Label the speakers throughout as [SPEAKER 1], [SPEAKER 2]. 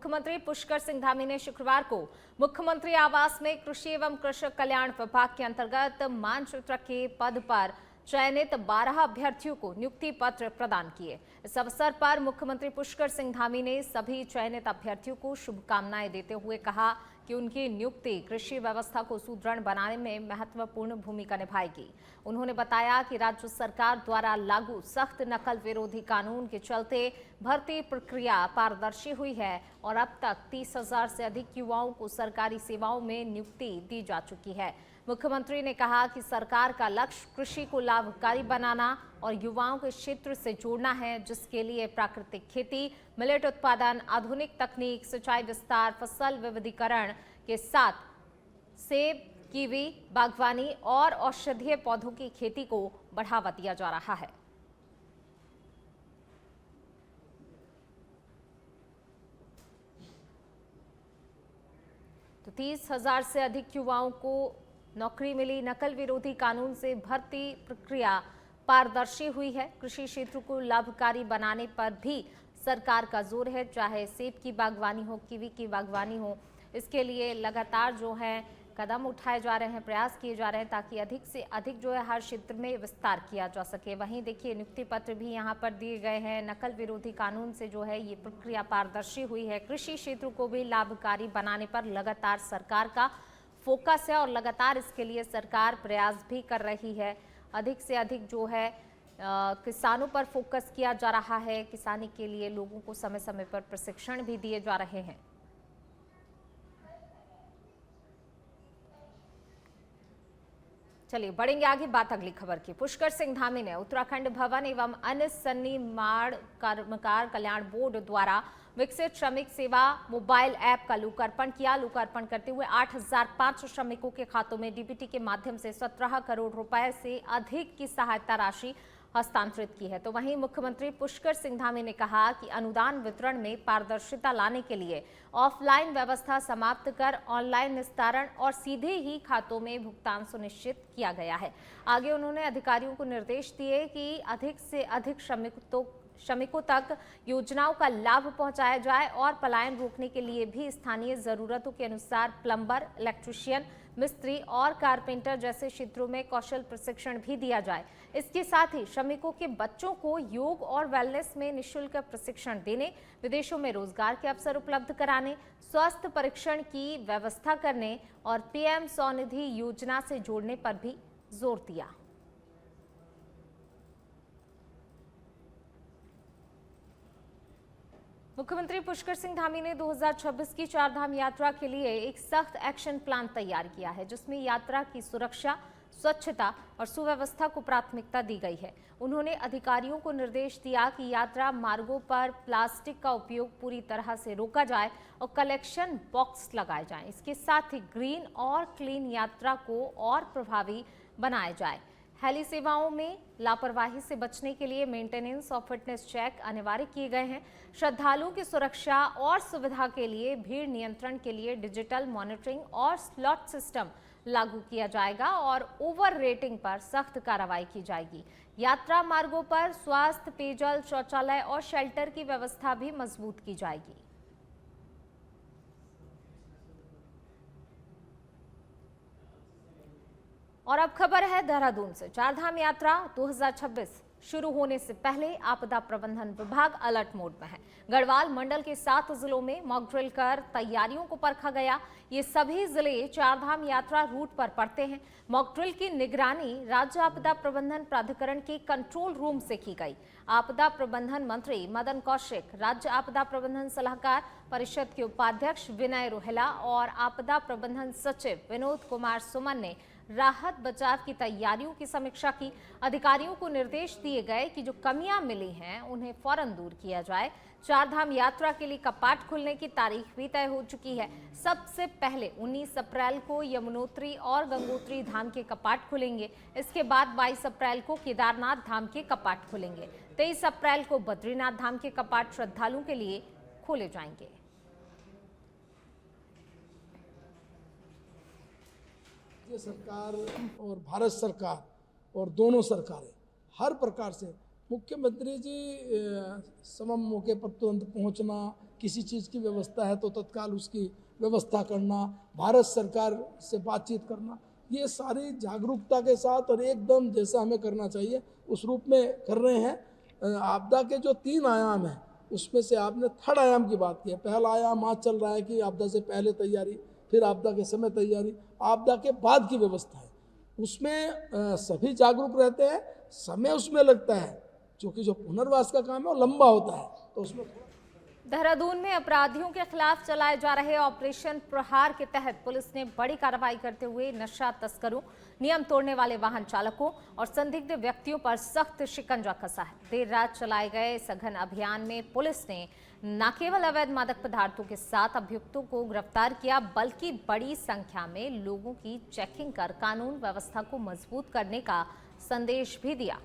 [SPEAKER 1] मुख्यमंत्री पुष्कर सिंह धामी ने शुक्रवार को मुख्यमंत्री आवास में कृषि एवं कृषक कल्याण विभाग के अंतर्गत मानचित्र के पद पर चयनित 12 अभ्यर्थियों को नियुक्ति पत्र प्रदान किए। इस अवसर पर मुख्यमंत्री पुष्कर सिंह धामी ने सभी चयनित अभ्यर्थियों को शुभकामनाएं देते हुए कहा कि उनकी नियुक्ति कृषि व्यवस्था को सुदृढ़ बनाने में महत्वपूर्ण भूमिका निभाएगी। उन्होंने बताया कि राज्य सरकार द्वारा लागू सख्त नकल विरोधी कानून के चलते भर्ती प्रक्रिया पारदर्शी हुई है और अब तक 30,000 से अधिक युवाओं को सरकारी सेवाओं में नियुक्ति दी जा चुकी है। मुख्यमंत्री ने कहा कि सरकार का लक्ष्य कृषि को लाभकारी बनाना और युवाओं के क्षेत्र से जोड़ना है, जिसके लिए प्राकृतिक खेती, मिलेट उत्पादन, आधुनिक तकनीक, सिंचाई विस्तार, फसल विविधीकरण के साथ सेब, कीवी, बागवानी और औषधीय पौधों की खेती को बढ़ावा दिया जा रहा है। तो 30,000 से अधिक युवाओं को नौकरी मिली। नकल विरोधी कानून से भर्ती प्रक्रिया पारदर्शी हुई है। कृषि क्षेत्र को लाभकारी बनाने पर भी सरकार का जोर है, चाहे सेब की बागवानी हो, कीवी की बागवानी हो। इसके लिए लगातार जो है कदम उठाए जा रहे हैं, प्रयास किए जा रहे हैं ताकि अधिक से अधिक जो है हर क्षेत्र में विस्तार किया जा सके। वहीं देखिए नियुक्ति पत्र भी यहाँ पर दिए गए हैं। नकल विरोधी कानून से जो है ये प्रक्रिया पारदर्शी हुई है। कृषि क्षेत्र को भी लाभकारी बनाने पर लगातार सरकार का फोकस है और लगातार इसके लिए सरकार प्रयास भी कर रही है। अधिक से अधिक जो है किसानों पर फोकस किया जा रहा है। किसानी के लिए लोगों को समय समय पर प्रशिक्षण भी दिए जा रहे हैं। चलिए बढ़ेंगे आगे, बात अगली खबर की। पुष्कर सिंह धामी ने उत्तराखंड भवन एवं अन्य सन्निर्माण कर्मकार कल्याण बोर्ड द्वारा विकसित श्रमिक सेवा मोबाइल ऐप का लोकार्पण किया। लोकार्पण करते हुए 8,500 श्रमिकों के खातों में डीबीटी के माध्यम से 17 करोड़ रुपए से अधिक की सहायता राशि हस्तांतरित की है। तो वहीं मुख्यमंत्री पुष्कर सिंह धामी ने कहा कि अनुदान वितरण में पारदर्शिता लाने के लिए ऑफलाइन व्यवस्था समाप्त कर ऑनलाइन निस्तारण और सीधे ही खातों में भुगतान सुनिश्चित किया गया है। आगे उन्होंने अधिकारियों को निर्देश दिए कि अधिक से अधिक श्रमिकों तक योजनाओं का लाभ पहुंचाया जाए और पलायन रोकने के लिए भी स्थानीय जरूरतों के अनुसार प्लम्बर, इलेक्ट्रीशियन, मिस्त्री और कारपेंटर जैसे क्षेत्रों में कौशल प्रशिक्षण भी दिया जाए। इसके साथ ही श्रमिकों के बच्चों को योग और वेलनेस में निःशुल्क प्रशिक्षण देने, विदेशों में रोजगार के अवसर उपलब्ध कराने, स्वास्थ्य परीक्षण की व्यवस्था करने और पीएम स्वनिधि योजना से जोड़ने पर भी जोर दिया। मुख्यमंत्री पुष्कर सिंह धामी ने 2026 की चारधाम यात्रा के लिए एक सख्त एक्शन प्लान तैयार किया है, जिसमें यात्रा की सुरक्षा, स्वच्छता और सुव्यवस्था को प्राथमिकता दी गई है। उन्होंने अधिकारियों को निर्देश दिया कि यात्रा मार्गों पर प्लास्टिक का उपयोग पूरी तरह से रोका जाए और कलेक्शन बॉक्स लगाए जाएं। इसके साथ ही ग्रीन और क्लीन यात्रा को और प्रभावी बनाया जाए। हेली सेवाओं में लापरवाही से बचने के लिए मेंटेनेंस और फिटनेस चेक अनिवार्य किए गए हैं। श्रद्धालुओं की सुरक्षा और सुविधा के लिए भीड़ नियंत्रण के लिए डिजिटल मॉनिटरिंग और स्लॉट सिस्टम लागू किया जाएगा और ओवर रेटिंग पर सख्त कार्रवाई की जाएगी। यात्रा मार्गों पर स्वास्थ्य, पेयजल, शौचालय और शेल्टर की व्यवस्था भी मजबूत की जाएगी। और अब खबर है देहरादून से। चारधाम यात्रा 2026 शुरू होने से पहले आपदा प्रबंधन विभाग अलर्ट मोड में है। गढ़वाल मंडल के 7 जिलों में मॉक ड्रिल कर तैयारियों को परखा गया। ये सभी जिले चारधाम यात्रा रूट पर पड़ते हैं। मॉक ड्रिल की निगरानी राज्य आपदा प्रबंधन प्राधिकरण के कंट्रोल रूम से की गई। आपदा प्रबंधन मंत्री मदन कौशिक, राज्य आपदा प्रबंधन सलाहकार परिषद के उपाध्यक्ष विनय रोहेला और आपदा प्रबंधन सचिव विनोद कुमार सुमन ने राहत बचाव की तैयारियों की समीक्षा की। अधिकारियों को निर्देश दिए गए कि जो कमियां मिली हैं उन्हें फौरन दूर किया जाए। चारधाम यात्रा के लिए कपाट खुलने की तारीख भी तय हो चुकी है। सबसे पहले 19 अप्रैल को यमुनोत्री और गंगोत्री धाम के कपाट खुलेंगे। इसके बाद 22 अप्रैल को केदारनाथ धाम के कपाट खुलेंगे। 23 अप्रैल को बद्रीनाथ धाम के कपाट श्रद्धालुओं के लिए खोले जाएंगे।
[SPEAKER 2] सरकार और भारत सरकार और दोनों सरकारें हर प्रकार से मुख्यमंत्री जी समम मौके पर तुरंत पहुंचना, किसी चीज़ की व्यवस्था है तो तत्काल उसकी व्यवस्था करना, भारत सरकार से बातचीत करना, ये सारी जागरूकता के साथ और एकदम जैसा हमें करना चाहिए उस रूप में कर रहे हैं। आपदा के जो 3 आयाम हैं उसमें से आपने थर्ड आयाम की बात की है। पहला आयाम आज चल रहा है कि आपदा से पहले तैयारी, फिर आपदा के समय तैयारी, आपदा के बाद की व्यवस्था है। उसमें सभी जागरूक रहते हैं, समय उसमें लगता है क्योंकि जो पुनर्वास का काम है वो लंबा होता है, तो उसमें
[SPEAKER 1] देहरादून में अपराधियों के खिलाफ चलाए जा रहे ऑपरेशन प्रहार के तहत पुलिस ने बड़ी कार्रवाई करते हुए नशा तस्करों, नियम तोड़ने वाले वाहन चालकों और संदिग्ध व्यक्तियों पर सख्त शिकंजा कसा है। देर रात चलाए गए सघन अभियान में पुलिस ने न केवल अवैध मादक पदार्थों के साथ अभियुक्तों को गिरफ्तार किया, बल्कि बड़ी संख्या में लोगों की चेकिंग कर कानून व्यवस्था को मजबूत करने का संदेश भी दिया।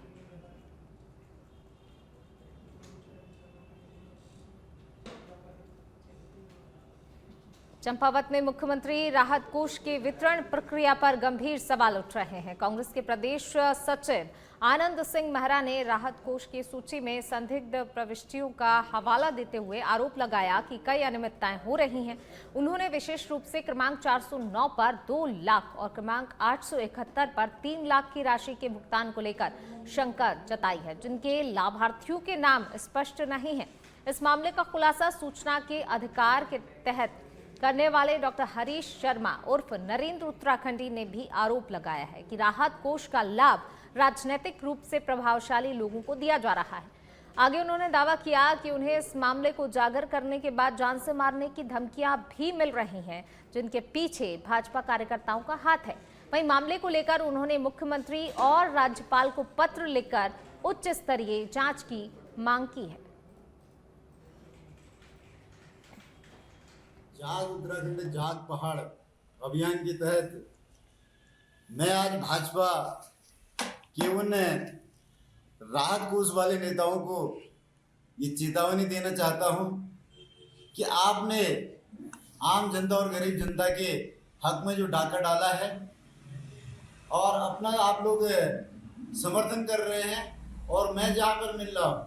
[SPEAKER 1] चंपावत में मुख्यमंत्री राहत कोष के वितरण प्रक्रिया पर गंभीर सवाल उठ रहे हैं। कांग्रेस के प्रदेश सचिव आनंद सिंह मेहरा ने राहत कोष की सूची में संदिग्ध प्रविष्टियों का हवाला देते हुए आरोप लगाया कि कई अनियमितताएं हो रही हैं। उन्होंने विशेष रूप से क्रमांक 409 पर 2 लाख और क्रमांक 871 पर 3 लाख की राशि के भुगतान को लेकर शंका जताई है, जिनके लाभार्थियों के नाम स्पष्ट नहीं है। इस मामले का खुलासा सूचना के अधिकार के तहत करने वाले डॉक्टर हरीश शर्मा उर्फ नरेंद्र उत्तराखंडी ने भी आरोप लगाया है कि राहत कोष का लाभ राजनीतिक रूप से प्रभावशाली लोगों को दिया जा रहा है। आगे उन्होंने दावा किया कि उन्हें इस मामले को उजागर करने के बाद जान से मारने की धमकियां भी मिल रही हैं, जिनके पीछे भाजपा कार्यकर्ताओं का हाथ है। वहीं मामले को लेकर उन्होंने मुख्यमंत्री और राज्यपाल को पत्र लिखकर उच्च स्तरीय जांच की मांग की है।
[SPEAKER 3] जाग उत्तराखंड जाग पहाड़ अभियान के तहत मैं आज भाजपा के उन राहत कोष वाले नेताओं को ये चेतावनी देना चाहता हूं कि आपने आम जनता और गरीब जनता के हक में जो डाका डाला है और अपना आप लोग समर्थन कर रहे हैं, और मैं जहां पर मिल रहा हूं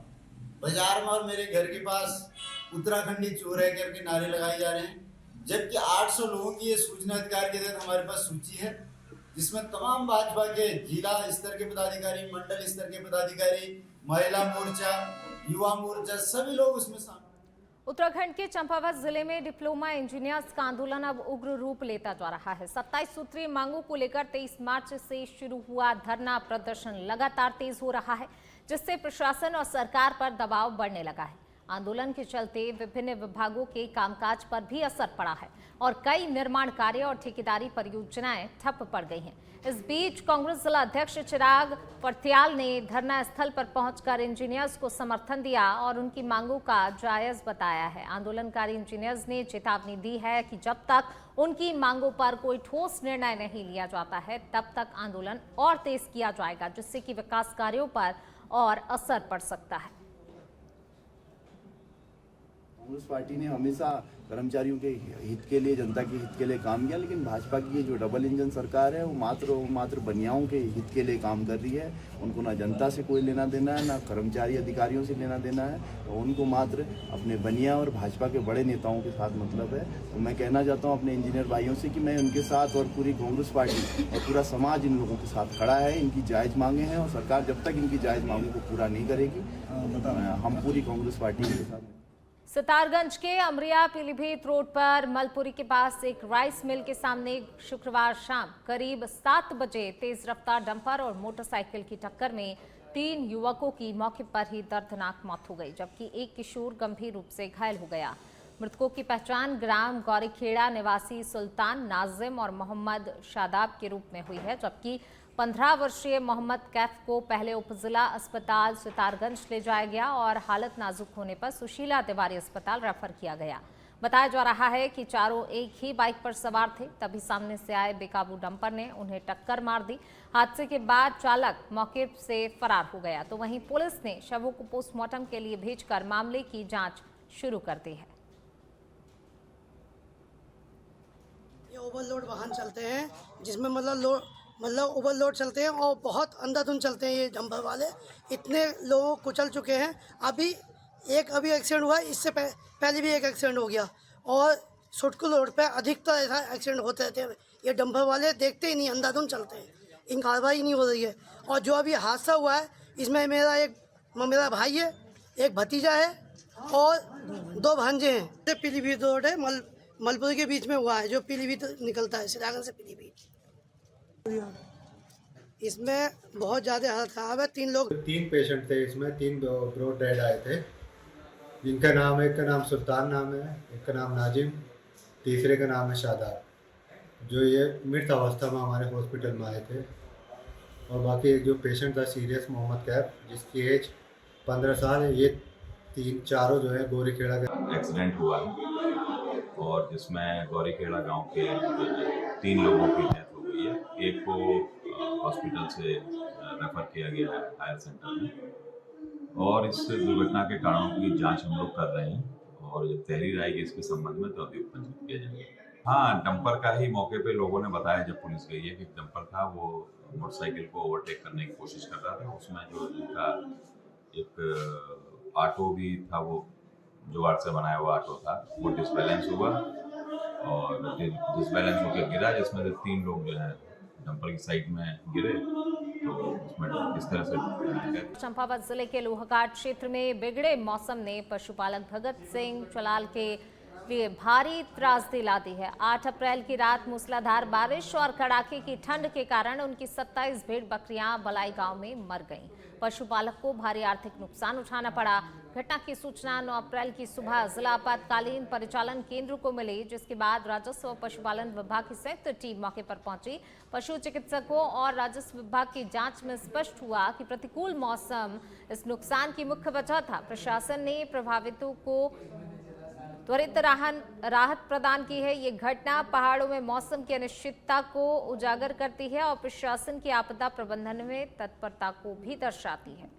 [SPEAKER 3] बाजार में और मेरे घर के पास उत्तराखंडी चोर है करके नारे लगाए जा रहे हैं, जबकि 800 लोगों की ये सूचना अधिकार के तहत हमारे पास सूची है, जिसमें तमाम भाजपा के जिला स्तर के पदाधिकारी, मंडल स्तर के पदाधिकारी, महिला मोर्चा, युवा मोर्चा, सभी लोग उसमें शामिल।
[SPEAKER 1] उत्तराखंड के चंपावत जिले में डिप्लोमा इंजीनियर्स का आंदोलन अब उग्र रूप लेता जा रहा है। 27 सूत्रीय मांगों को लेकर 23 मार्च से शुरू हुआ धरना प्रदर्शन लगातार तेज हो रहा है, जिससे प्रशासन और सरकार पर दबाव बढ़ने लगा है। आंदोलन के चलते विभिन्न विभागों के कामकाज पर भी असर पड़ा है और कई निर्माण कार्य और ठेकेदारी परियोजनाएं ठप पड़ गई हैं। इस बीच कांग्रेस जिला अध्यक्ष चिराग फर्त्याल ने धरना स्थल पर पहुंचकर इंजीनियर्स को समर्थन दिया और उनकी मांगों का जायज बताया है। आंदोलनकारी इंजीनियर्स ने चेतावनी दी है कि जब तक उनकी मांगों पर कोई ठोस निर्णय नहीं लिया जाता है, तब तक आंदोलन और तेज किया जाएगा, जिससे कि विकास कार्यों पर और असर पड़ सकता है।
[SPEAKER 4] कांग्रेस पार्टी ने हमेशा कर्मचारियों के हित के लिए, जनता के हित के लिए काम किया, लेकिन भाजपा की ये जो डबल इंजन सरकार है वो मात्र बनियाओं के हित के लिए काम कर रही है। उनको ना जनता से कोई लेना देना है, ना कर्मचारी अधिकारियों से लेना देना है, तो उनको मात्र अपने बनिया और भाजपा के बड़े नेताओं के साथ मतलब है। तो मैं कहना चाहता हूँ अपने इंजीनियर भाइयों से कि मैं उनके साथ और पूरी कांग्रेस पार्टी और पूरा समाज इन लोगों के साथ खड़ा है। इनकी जायज़ मांगे हैं और सरकार जब तक इनकी जायज़ मांगों को पूरा नहीं करेगी, हम पूरी कांग्रेस पार्टी के साथ।
[SPEAKER 1] सितारगंज के अमरिया पीलीभीत रोड पर मलपुरी के पास एक राइस मिल के सामने शुक्रवार शाम करीब 7 बजे तेज रफ्तार डंपर और मोटरसाइकिल की टक्कर में 3 युवकों की मौके पर ही दर्दनाक मौत हो गई, जबकि एक किशोर गंभीर रूप से घायल हो गया। मृतकों की पहचान ग्राम गौरीखेड़ा निवासी सुल्तान नाजिम और मोहम्मद शादाब के रूप में हुई है, जबकि 15 वर्षीय मोहम्मद कैफ को पहले उपजिला अस्पताल सितारगंज ले जाया गया और हालत नाजुक होने पर सुशीला तिवारी अस्पताल रेफर किया गया। बताया जा रहा है कि चारों एक ही बाइक पर सवार थे, तभी सामने से आए बेकाबू डंपर ने उन्हें टक्कर मार दी। हादसे के बाद चालक मौके से फरार हो गया, तो वहीं पुलिस ने शवों को पोस्टमार्टम के लिए भेजकर मामले की जांच शुरू कर दी है।
[SPEAKER 5] ये ओवरलोड वाहन चलते हैं, जिसमें मतलब ओवरलोड चलते हैं और बहुत अंधाधुंध चलते हैं। ये डंपर वाले इतने लोगों को कुचल चुके हैं। अभी एक अभी एक्सीडेंट हुआ, इससे पहले भी एक एक्सीडेंट हो गया। और सुटकू रोड पे अधिकतर ऐसा एक्सीडेंट होते रहते हैं। ये डंपर वाले देखते ही नहीं, अंधाधुंध चलते हैं, इन कार्रवाई नहीं हो रही है। और जो अभी हादसा हुआ है इसमें मेरा भाई है, एक भतीजा है और 2 भांजे हैं। ये पीलीभीत रोड है, मलपुर के बीच में हुआ है, जो पीलीभीत निकलता है, सिरागंज से पीलीभीत। इसमें बहुत ज़्यादा हालत खराब है।
[SPEAKER 6] 3 पेशेंट थे इसमें, 3 ब्रो डेड आए थे, जिनका नाम, एक का नाम सुल्तान नाम है, एक का नाम नाजिम, तीसरे का नाम है शादाब, जो ये मृत अवस्था में हमारे हॉस्पिटल में आए थे। और बाकी एक जो पेशेंट था सीरियस, मोहम्मद कैफ, जिसकी एज 15 साल है, ये चारों जो है गौरीखेड़ा का
[SPEAKER 7] एक्सीडेंट हुआ है और जिसमें गौरीखेड़ा गांव के 3 लोगों की डेथ हो गई है। एक को हॉस्पिटल से रेफर किया गया है हायर सेंटर में, और इस दुर्घटना के कारणों की जांच हम लोग कर रहे हैं और जब तहरीर आएगी इसके संबंध में तो अभी पंजीकृत किया जाएगा। हाँ, डंपर का ही मौके पे लोगों ने बताया जब पुलिस गई है कि डंपर था, वो मोटरसाइकिल को ओवरटेक करने की कोशिश कर रहा था। उसमें जो उनका एक ऑटो भी था, वो जुगाड़ से बनाया हुआ ऑटो था, वो डिसबैलेंस हुआ और डिसबैलेंस होकर गिरा, जिसमें से 3 लोग जो है डंपर की साइड में गिरे, तो उसमें इस तरह से।
[SPEAKER 1] चंपावत जिले के लोहाघाट क्षेत्र में बिगड़े मौसम ने पशुपालक भगत सिंह चलाल के लिए भारी त्रासदी ला दी है। 8 अप्रैल की रात मूसलाधार बारिश और कड़ाके की ठंड के कारण उनकी 27 भेड़ बकरियां बलाई गांव में मर गईं। पशुपालक को भारी आर्थिक नुकसान उठाना पड़ा। घटना की सूचना 9 अप्रैल की सुबह जिला आपातकालीन परिचालन केंद्र को मिली, जिसके बाद राजस्व और पशुपालन विभाग की संयुक्त टीम मौके पर पहुंची। पशु चिकित्सकों और राजस्व विभाग की जांच में स्पष्ट हुआ कि प्रतिकूल मौसम इस नुकसान की मुख्य वजह था। प्रशासन ने प्रभावितों को त्वरित राहत प्रदान की है। ये घटना पहाड़ों में मौसम की अनिश्चितता को उजागर करती है और प्रशासन की आपदा प्रबंधन में तत्परता को भी दर्शाती है।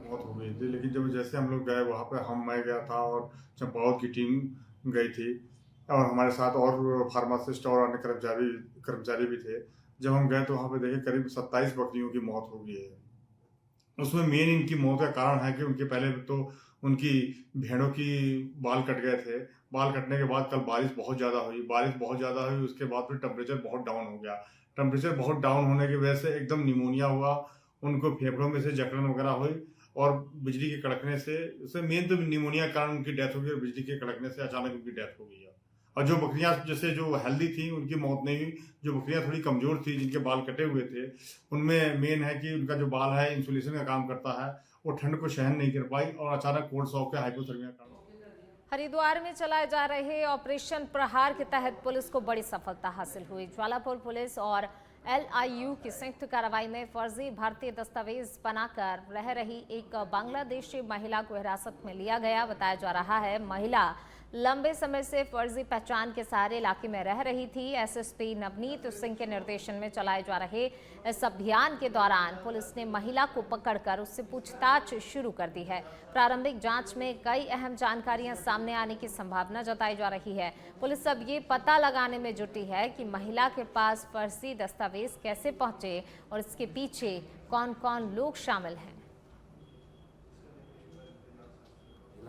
[SPEAKER 8] बहुत हो गई थी, लेकिन जब जैसे हम लोग गए वहाँ पे, मैं गया था और चंपावत की टीम गई थी और हमारे साथ और फार्मासिस्ट और अन्य कर्मचारी भी थे। जब हम गए तो वहाँ पे देखे करीब 27 बकरियों की मौत हो गई है। उसमें मेन इनकी मौत का कारण है कि उनके पहले तो उनकी भेड़ों की बाल कट गए थे। बाल कटने के बाद कल बारिश बहुत ज़्यादा हुई, उसके बाद फिर टेम्परेचर बहुत डाउन हो गया। टेम्परेचर बहुत डाउन होने की वजह से एकदम निमोनिया हुआ, उनको फेफड़ों में से जकड़न वगैरह हुई और बिजली के कड़कने से, उससे मेन तो निमोनिया के कारण उनकी डेथ हो गई और बिजली के कड़कने से अचानक उनकी डेथ हो गई है। और जो बकरियां जैसे जो हेल्दी थी उनकी मौत नहीं हुई, जो बकरियां थोड़ी कमजोर थी जिनके बाल कटे हुए थे, उनमें मेन है कि उनका जो बाल है इंसुलेशन का काम करता है, वो ठंड को सहन नहीं कर पाई और अचानक कोल्ड शॉक के हाइपोथर्मिया का।
[SPEAKER 1] हरिद्वार में चलाए जा रहे ऑपरेशन प्रहार के तहत पुलिस को बड़ी सफलता हासिल हुई। ज्वालापुर पुलिस और LIU की संयुक्त कार्रवाई में फर्जी भारतीय दस्तावेज बनाकर रह रही एक बांग्लादेशी महिला को हिरासत में लिया गया। बताया जा रहा है महिला लंबे समय से फर्जी पहचान के सहारे इलाके में रह रही थी। SSP नवनीत सिंह के निर्देशन में चलाए जा रहे इस अभियान के दौरान पुलिस ने महिला को पकड़कर उससे पूछताछ शुरू कर दी है। प्रारंभिक जांच में कई अहम जानकारियां सामने आने की संभावना जताई जा रही है। पुलिस अब ये पता लगाने में जुटी है कि महिला के पास फर्जी दस्तावेज कैसे पहुंचे और इसके पीछे कौन कौन लोग शामिल हैं।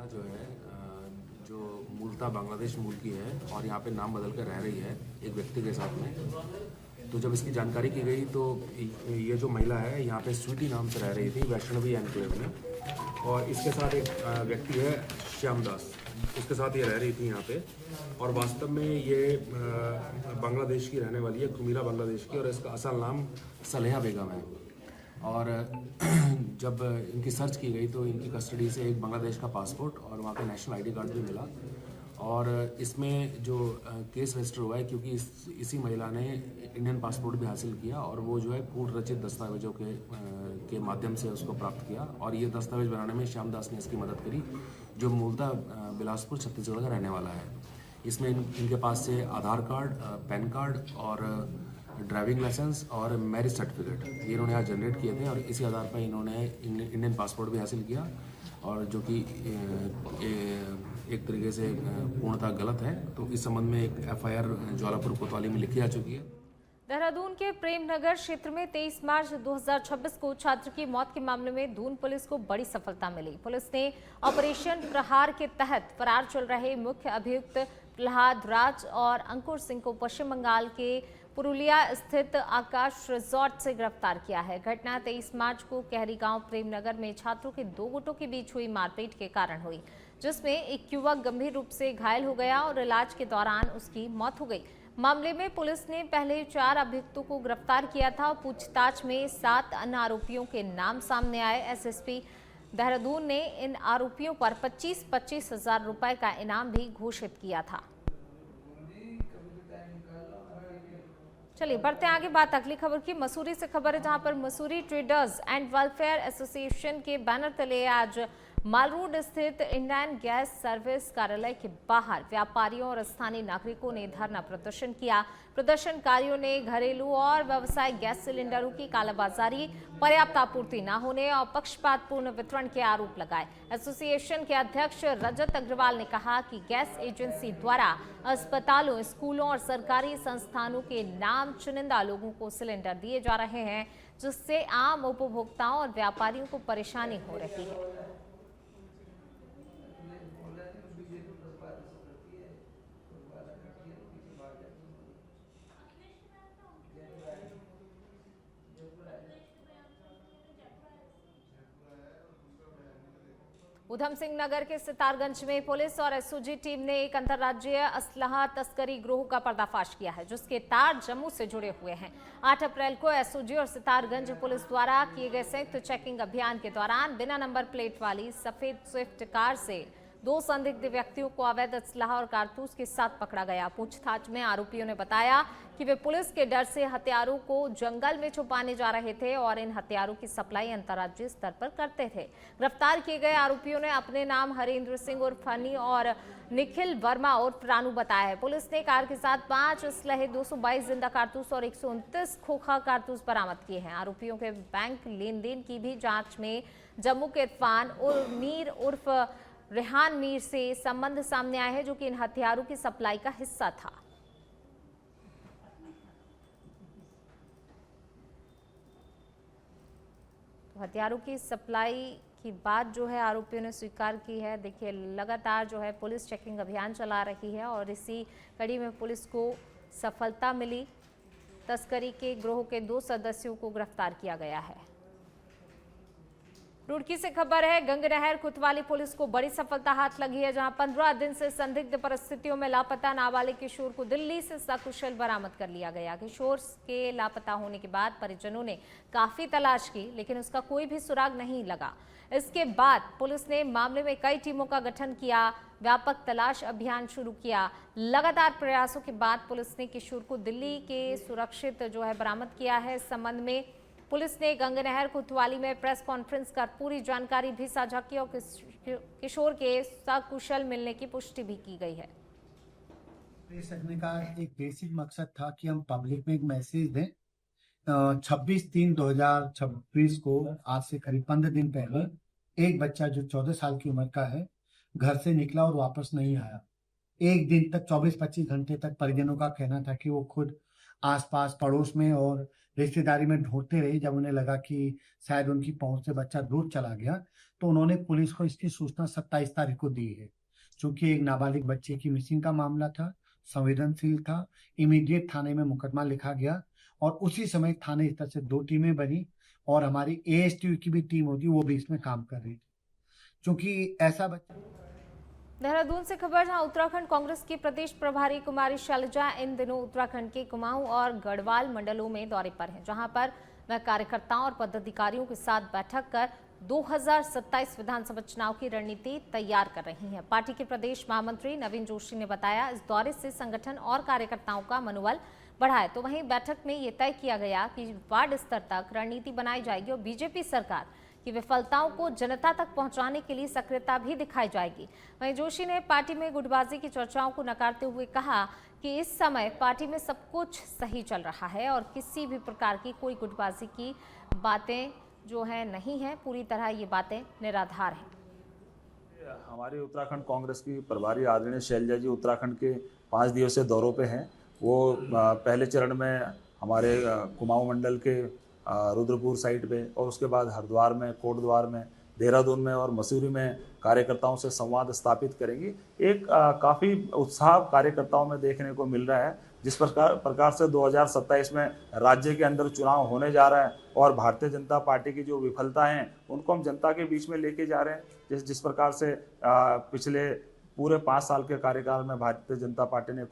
[SPEAKER 9] जो है जो मूलतः बांग्लादेश मूल की है और यहाँ पे नाम बदल कर रह रही है एक व्यक्ति के साथ में। तो जब इसकी जानकारी की गई तो ये जो महिला है यहाँ पे स्वीटी नाम से रह रही थी वैष्णवी एनक्लेव में, और इसके साथ एक व्यक्ति है श्यामदास, उसके साथ ये रह रही थी यहाँ पे। और वास्तव में ये बांग्लादेश की रहने वाली है, कुमिला बांग्लादेश की, और इसका असल नाम सलेहा बेगम है। और जब इनकी सर्च की गई तो इनकी कस्टडी से एक बांग्लादेश का पासपोर्ट और वहाँ का नेशनल ID कार्ड भी मिला। और इसमें जो केस रजिस्टर हुआ है क्योंकि इसी महिला ने इंडियन पासपोर्ट भी हासिल किया और वो जो है कूट रचित दस्तावेजों के माध्यम से उसको प्राप्त किया। और ये दस्तावेज बनाने में श्यामदास ने इसकी मदद करी, जो मूलतः बिलासपुर छत्तीसगढ़ का रहने वाला है। इसमें इनके पास से आधार कार्ड, पैन कार्ड और ड्राइविंग लाइसेंस और मैरिज सर्टिफिकेट ये इन्होंने आज जनरेट किए थे और इसी आधार पर इन्होंने इंडियन पासपोर्ट भी हासिल किया, और जो कि एक तरीके से पूर्णतः गलत है। तो इस संबंध में एक FIR ज्वालापुर कोतवाली में लिखी जा चुकी है।
[SPEAKER 1] देहरादून के प्रेमनगर क्षेत्र में 23 मार्च 2026 को छात्र की मौत के मामले में दून पुलिस को बड़ी सफलता मिली। पुलिस ने ऑपरेशन प्रहार के तहत फरार चल रहे मुख्य अभियुक्त प्रहलाद राज और अंकुर सिंह को पश्चिम बंगाल के पुरुलिया स्थित आकाश रिजॉर्ट से गिरफ्तार किया है। घटना 23 मार्च को कहरी गांव प्रेमनगर में छात्रों के दो गुटों के बीच हुई मारपीट के कारण हुई, जिसमें एक युवक गंभीर रूप से घायल हो गया और इलाज के दौरान उसकी मौत हो गई। मामले में पुलिस ने पहले 4 अभियुक्तों को गिरफ्तार किया था और पूछताछ में 7 अन्य आरोपियों के नाम सामने आए। एसएसपी देहरादून ने इन आरोपियों पर 25-25 हजार रुपए का इनाम भी घोषित किया था। चलिए बढ़ते आगे, बात अगली खबर की। मसूरी से खबर है, जहां पर Mussoorie traders and welfare association के बैनर तले आज माल रोड स्थित इंडियन गैस सर्विस कार्यालय के बाहर व्यापारियों और स्थानीय नागरिकों ने धरना प्रदर्शन किया। प्रदर्शनकारियों ने घरेलू और व्यावसायिक गैस सिलेंडरों की कालाबाजारी, पर्याप्त आपूर्ति न होने और पक्षपातपूर्ण वितरण के आरोप लगाए। एसोसिएशन के अध्यक्ष रजत अग्रवाल ने कहा कि गैस एजेंसी द्वारा अस्पतालों, स्कूलों और सरकारी संस्थानों के नाम चुनिंदा लोगों को सिलेंडर दिए जा रहे हैं, जिससे आम उपभोक्ताओं और व्यापारियों को परेशानी हो रही है। उधम सिंह नगर के सितारगंज में पुलिस और एसओजी टीम ने एक अंतर्राज्यीय असलहा तस्करी गिरोह का पर्दाफाश किया है, जिसके तार जम्मू से जुड़े हुए हैं। 8 अप्रैल को एसओजी और सितारगंज पुलिस द्वारा किए गए संयुक्त चेकिंग अभियान के दौरान बिना नंबर प्लेट वाली सफेद स्विफ्ट कार से 2 संदिग्ध व्यक्तियों को अवैध असलहा और कारतूस के साथ पकड़ा गया। पूछताछ में आरोपियों ने बताया कि वे पुलिस के डर से हथियारों को जंगल में छुपाने जा रहे थे और इन हथियारों की सप्लाई अंतर्राज्यीय स्तर पर करते थे। गिरफ्तार किए गए आरोपियों ने अपने नाम हरेंद्र सिंह उर्फ फनी और निखिल वर्मा उर्फ रानू बताया है। पुलिस ने कार के साथ 5 असलहे, 222 जिंदा कारतूस और 129 खोखा कारतूस बरामद किए हैं। आरोपियों के बैंक लेन देन की भी जांच में जम्मू के इरफान और मीर उर्फ रेहान मीर से संबंध सामने आए हैं, जो कि इन हथियारों की सप्लाई का हिस्सा था। तो हथियारों की सप्लाई की बात जो है आरोपियों ने स्वीकार की है। देखिए, लगातार जो है पुलिस चेकिंग अभियान चला रही है और इसी कड़ी में पुलिस को सफलता मिली। तस्करी के गिरोह के 2 सदस्यों को गिरफ्तार किया गया है। रुड़की से खबर है, गंगनहर कोतवाली पुलिस को बड़ी सफलता हाथ लगी है, जहां 15 दिन से संदिग्ध परिस्थितियों में लापता नाबालिग किशोर को दिल्ली से सकुशल बरामद कर लिया गया। किशोर के लापता होने के बाद परिजनों ने काफी तलाश की, लेकिन उसका कोई भी सुराग नहीं लगा। इसके बाद पुलिस ने मामले में कई टीमों का गठन किया, व्यापक तलाश अभियान शुरू किया। लगातार प्रयासों के बाद पुलिस ने किशोर को दिल्ली के सुरक्षित जो है बरामद किया है। इस संबंध में पुलिस ने गंगनहर कोतवाली में प्रेस कॉन्फ्रेंस कर पूरी जानकारी भी साझा की और किशोर के सकुशल मिलने की पुष्टि भी की गई है।
[SPEAKER 10] प्रेस रखने का एक बेसिक मकसद था कि हम पब्लिक में एक मैसेज दें। 26/3/2026 को आज से करीब 15 दिन पहले एक बच्चा जो 14 साल की उम्र का है घर से निकला और वापस नहीं आया। एक दिन तक 24-25 घंटे तक परिजनों का कहना था कि वो खुद आसपास पड़ोस में और रिश्तेदारी में ढूंढते रहे। जब उन्हें लगा कि शायद उनकी पहुंच से बच्चा दूर चला गया तो उन्होंने पुलिस को इसकी सूचना 27 तारीख को दी है। चूंकि एक नाबालिग बच्चे की मिसिंग का मामला था, संवेदनशील था, इमीडिएट थाने में मुकदमा लिखा गया और उसी समय थाने स्तर से 2 टीमें बनी और हमारी एएसटी की भी टीम होती वो भी इसमें काम कर रही थी। चूंकि ऐसा बच्चा
[SPEAKER 1] देहरादून से खबर, जहां उत्तराखंड कांग्रेस की प्रदेश प्रभारी कुमारी शैलजा इन दिनों उत्तराखंड के कुमाऊं और गढ़वाल मंडलों में दौरे पर हैं, जहां पर वह कार्यकर्ताओं और पदाधिकारियों के साथ बैठक कर 2027 विधानसभा चुनाव की रणनीति तैयार कर रही हैं। पार्टी के प्रदेश महामंत्री नवीन जोशी ने बताया, इस दौरे से संगठन और कार्यकर्ताओं का मनोबल बढ़ा है। तो वहीं बैठक में ये तय किया गया कि वार्ड स्तर तक रणनीति बनाई जाएगी और बीजेपी सरकार की विफलताओं को जनता तक पहुंचाने के लिए सक्रियता भी दिखाई जाएगी। वहीं जोशी ने पार्टी में गुटबाजी की चर्चाओं को नकारते हुए कहा कि इस समय पार्टी में सब कुछ सही चल रहा है और किसी भी प्रकार की कोई गुटबाजी की बातें जो है नहीं है, पूरी तरह ये बातें निराधार हैं।
[SPEAKER 11] हमारी उत्तराखंड कांग्रेस की प्रभारी आदरणीय शैलजा जी उत्तराखंड के 5 दिवसीय दौरों पे हैं। वो पहले चरण में हमारे कुमाऊं मंडल के रुद्रपुर साइड पे, और उसके बाद हरिद्वार में, कोटद्वार में, देहरादून में और मसूरी में कार्यकर्ताओं से संवाद स्थापित करेंगी। एक काफ़ी उत्साह कार्यकर्ताओं में देखने को मिल रहा है। जिस प्रकार से 2027 में राज्य के अंदर चुनाव होने जा रहा है और भारतीय जनता पार्टी की जो विफलता हैं उनको हम जनता के बीच में लेके जा रहे हैं। जिस प्रकार से पिछले पूरे 5 साल के कार्यकाल में भारतीय जनता पार्टी ने